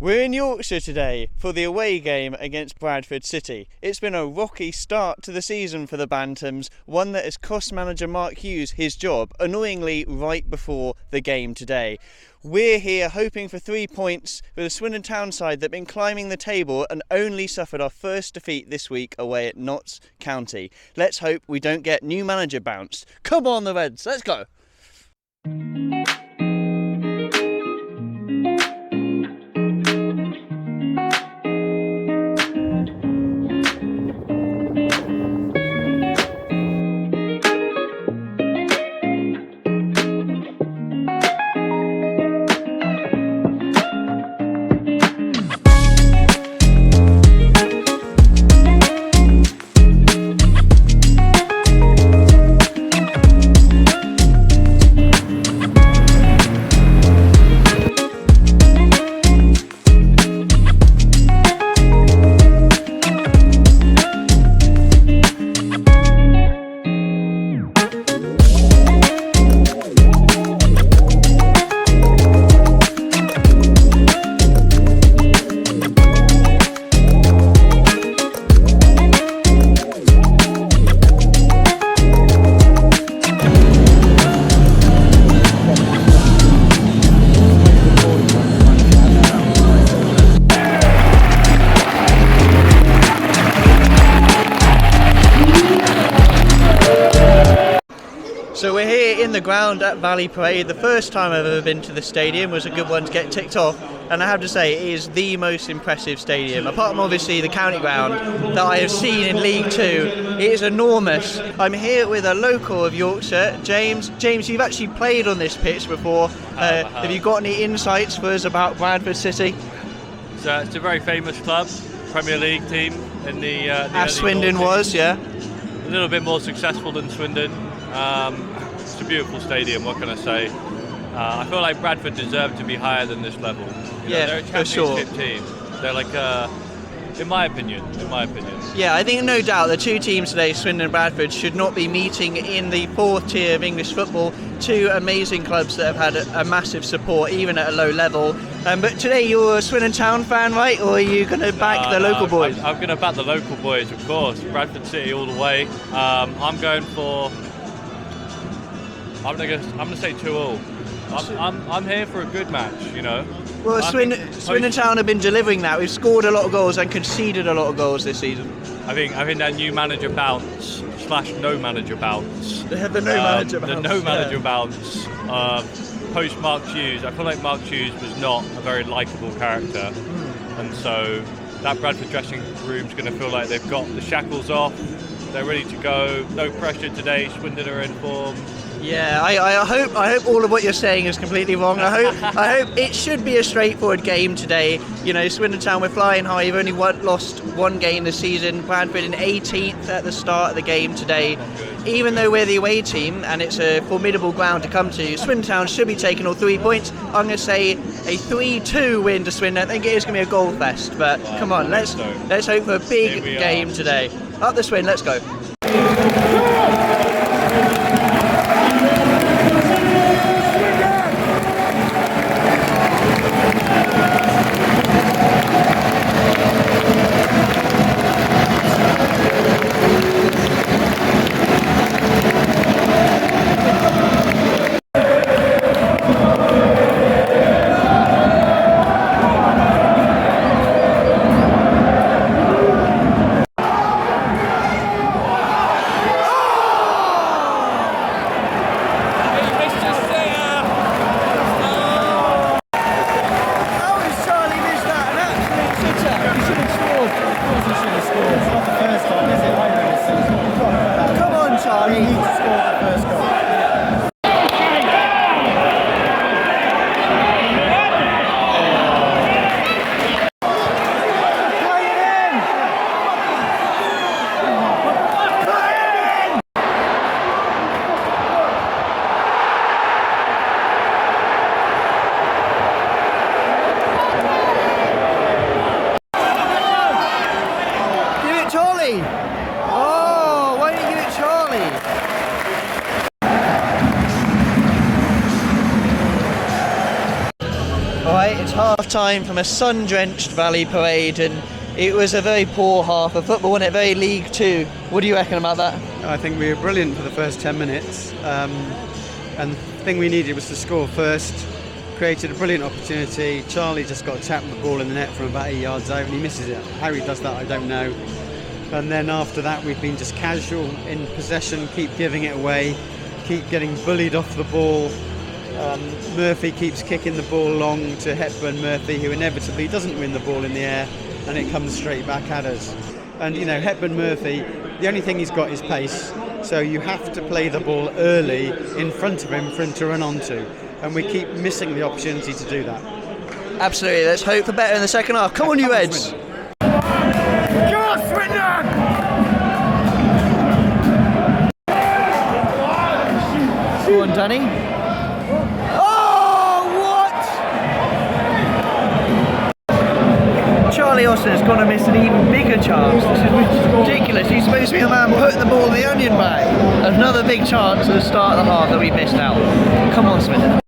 We're in Yorkshire today for the away game against Bradford City. It's been a rocky start to the season for the Bantams, one that has cost manager Mark Hughes his job, annoyingly right before the game today. We're here hoping for 3 points for the Swindon Town side that have been climbing the table and only suffered our first defeat this week away at Notts County. Let's hope we don't get new manager bounced. Come on the Reds, let's go! So we're here in the ground at Valley Parade. The first time I've ever been to the stadium, was a good one to get ticked off, and I have to say it is the most impressive stadium, apart from obviously the county ground that I have seen in League 2. It is enormous. I'm here with a local of Yorkshire, James. James, you've actually played on this pitch before. Have you got any insights for us about Bradford City? So it's a very famous club, Premier League team in the As Swindon was, yeah. A little bit more successful than Swindon. It's a beautiful stadium, what can I say? I feel like Bradford deserve to be higher than this level. They're a championship team. They're like, in my opinion. Yeah, I think no doubt the two teams today, Swindon and Bradford, should not be meeting in the fourth tier of English football. Two amazing clubs that have had a massive support, even at a low level. But today you're a Swindon Town fan, right? Or are you going to back the local boys? I'm going to back the local boys, of course. Bradford City all the way. I'm going to say 2-2. I'm here for a good match, you know. Well, Swindon Town have been delivering that. We've scored a lot of goals and conceded a lot of goals this season. I think that new manager bounce / no manager bounce. They have the no manager bounce. The no manager bounce. Post Mark Hughes, I feel like Mark Hughes was not a very likeable character, and so that Bradford dressing room's going to feel like they've got the shackles off. They're ready to go. No pressure today. Swindon are in form. Yeah, I hope all of what you're saying is completely wrong. I hope it should be a straightforward game today. You know, Swindon Town, we're flying high. You've only lost one game this season. Bradford in 18th at the start of the game today. Even though we're the away team and it's a formidable ground to come to, Swindon Town should be taking all 3 points. I'm going to say a 3-2 win to Swindon. I think it is going to be a goal fest, but come on, let's hope for a big game today. Up the Swindon, let's go. half-time from a sun-drenched Valley Parade, and it was a very poor half of football, wasn't it? Very League Two. What do you reckon about that? I think we were brilliant for the first 10 minutes, and the thing we needed was to score first. Created a brilliant opportunity. Charlie just got tapped the ball in the net from about 8 yards out and he misses it. How he does that, I don't know. And then after that, we've been just casual in possession, keep giving it away, keep getting bullied off the ball. Murphy keeps kicking the ball long to Hepburn Murphy, who inevitably doesn't win the ball in the air, and it comes straight back at us. And you know, Hepburn Murphy, the only thing he's got is pace, so you have to play the ball early in front of him for him to run onto, and we keep missing the opportunity to do that. Absolutely, let's hope for better in the second half. Come on, you Reds! Go Swindon! Go on, Danny. Oh, what? Charlie Austin's going to miss an even bigger chance. This is ridiculous. He's supposed to be the man putting the ball in the onion bag. Another big chance at the start of the half that we missed out. Come on, Swindon.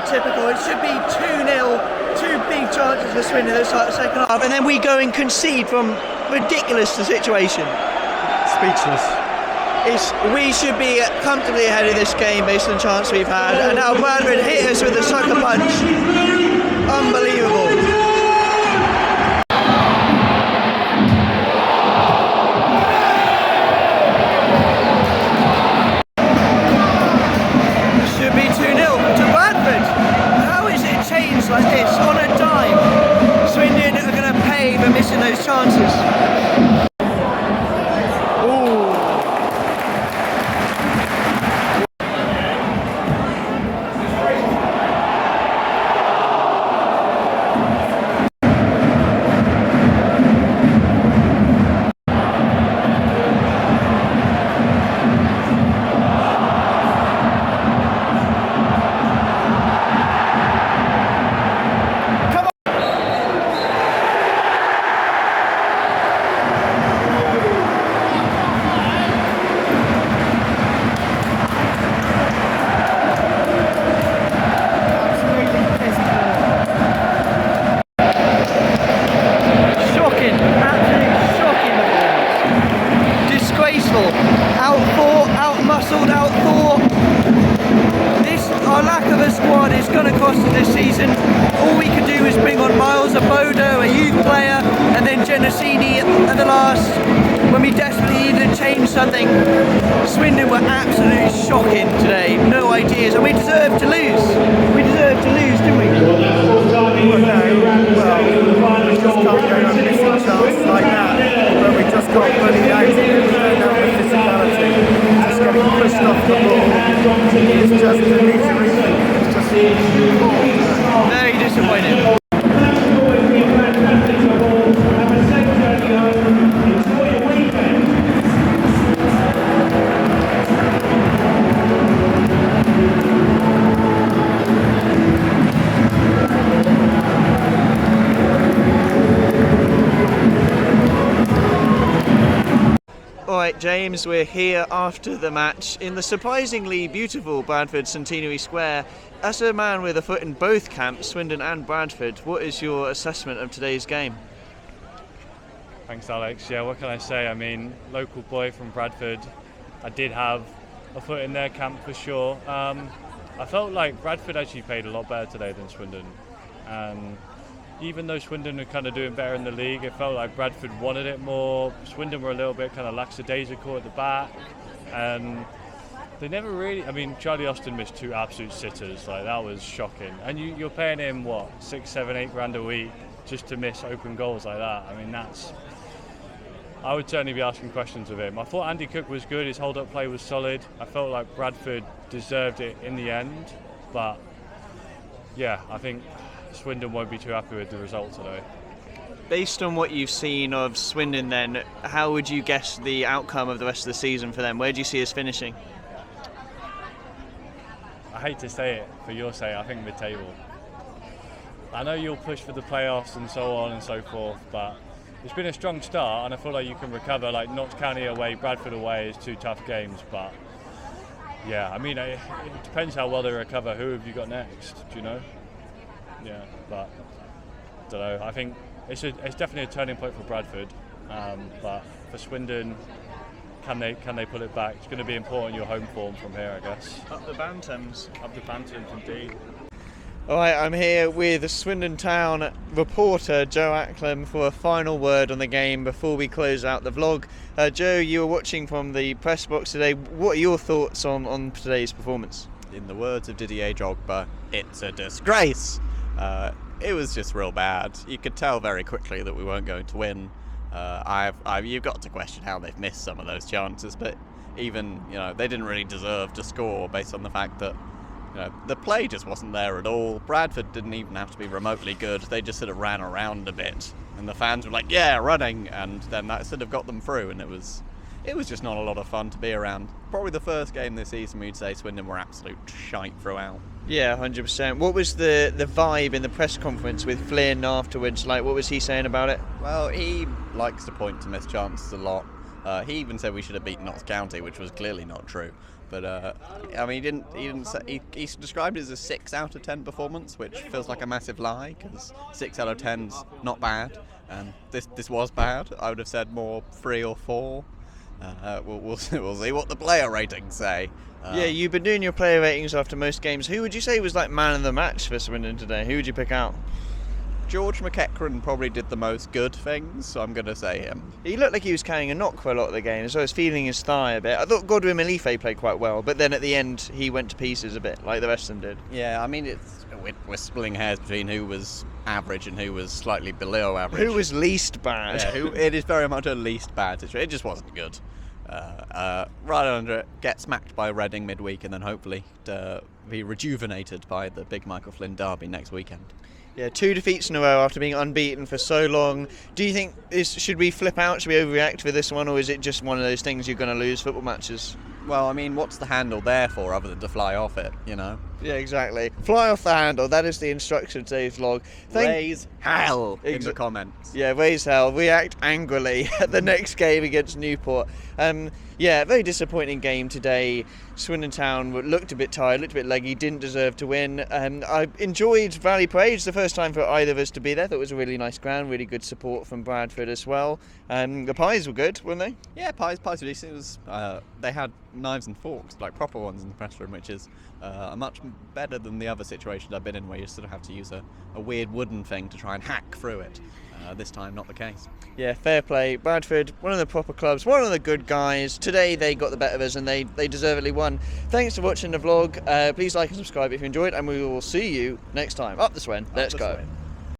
Typical. It should be 2-0, two big chances for Swindon at the start of the second half, and then we go and concede from ridiculous situation. Speechless. We should be comfortably ahead of this game based on the chance we've had, and now Bradford hit us with a sucker punch. Unbelievable. Like this on a dime. Swindon are going to pay for missing those chances. Out-muscled, out-thought. Our lack of a squad is going to cost us this season. All we can do is bring on Miles Abodo, a youth player, and then Genesini at the last, when we desperately needed to change something. Swindon were absolutely shocking today. No ideas, and we deserved to lose. We deserved to lose, didn't we? We just can't go on missing chances like that, but we just got bullied out. Physicality, just getting pushed off the ball. It's just a misery. It's just very disappointing. Alright James, we're here after the match in the surprisingly beautiful Bradford Centenary Square. As a man with a foot in both camps, Swindon and Bradford, what is your assessment of today's game? Thanks Alex. Yeah, what can I say? I mean, local boy from Bradford, I did have a foot in their camp for sure. I felt like Bradford actually played a lot better today than Swindon. Even though Swindon were kind of doing better in the league, it felt like Bradford wanted it more. Swindon were a little bit kind of lackadaisical at the back, and they never really. I mean, Charlie Austin missed two absolute sitters. Like that was shocking. And you're paying him what, 6, 7, 8 grand a week just to miss open goals like that. I mean, that's. I would certainly be asking questions of him. I thought Andy Cook was good, his hold-up play was solid. I felt like Bradford deserved it in the end, but yeah, I think Swindon won't be too happy with the result today. Based on what you've seen of Swindon then, how would you guess the outcome of the rest of the season for them? Where do you see us finishing? I hate to say it for your sake, I think mid-table. I know you'll push for the playoffs and so on and so forth, but it's been a strong start and I feel like you can recover. Like Notts County away, Bradford away is 2 tough games, but yeah, I mean, it depends how well they recover. Who have you got next, do you know? Yeah, but I don't know. I think it's definitely a turning point for Bradford, but for Swindon, can they pull it back? It's going to be important your home form from here, I guess. Up the Bantams. Up the Bantams, indeed. All right, I'm here with Swindon Town reporter Joe Acklam for a final word on the game before we close out the vlog. Joe, you were watching from the press box today. What are your thoughts on today's performance? In the words of Didier Drogba, it's a disgrace. It was just real bad. You could tell very quickly that we weren't going to win. You've got to question how they've missed some of those chances, but even they didn't really deserve to score based on the fact that the play just wasn't there at all. Bradford didn't even have to be remotely good. They just sort of ran around a bit, and the fans were like, "Yeah, running," and then that sort of got them through. And it was just not a lot of fun to be around. Probably the first game this season we'd say Swindon were absolute shite throughout. Yeah, 100%. What was the vibe in the press conference with Flynn afterwards? Like, what was he saying about it? Well, he likes to point to missed chances a lot. He even said we should have beaten Notts County, which was clearly not true. But I mean, he described it as a 6 out of 10 performance, which feels like a massive lie because 6 out of 10's not bad, and this was bad. I would have said more 3 or 4. We'll see what the player ratings say. Yeah, you've been doing your player ratings after most games. Who would you say was like man of the match for Swindon today? Who would you pick out? George McEachran probably did the most good things, so I'm going to say him. He looked like he was carrying a knock for a lot of the game, so I was feeling his thigh a bit. I thought Godwin Malife played quite well, but then at the end he went to pieces a bit, like the rest of them did. Yeah, I mean, we're splitting hairs between who was average and who was slightly below average. Who was least bad? Yeah, it is very much a least bad situation. It just wasn't good. Right under it, get smacked by Reading midweek, and then hopefully be rejuvenated by the big Michael Flynn derby next weekend. Yeah, 2 defeats in a row after being unbeaten for so long. Do you think should we flip out? Should we overreact for this one, or is it just one of those things you're going to lose football matches? Well, I mean, what's the handle there for other than to fly off it, Yeah, exactly. Fly off the handle. That is the instruction of today's vlog. Raise hell in the comments. Yeah, raise hell. React angrily at the next game against Newport. Yeah, very disappointing game today. Swindon Town looked a bit tired, looked a bit leggy, didn't deserve to win. I enjoyed Valley Parade. It's the first time for either of us to be there. Thought it was a really nice ground, really good support from Bradford as well. The pies were good, weren't they? Yeah, pies were decent. It was, they had knives and forks, like proper ones in the press room, which is much better than the other situations I've been in where you sort of have to use a weird wooden thing to try and hack through it. This time, not the case. Yeah, fair play. Bradford, one of the proper clubs, one of the good guys. Today they got the better of us and they deservedly won. Thanks for watching the vlog. Please like and subscribe if you enjoyed, and we will see you next time. Up the Swen, let's go.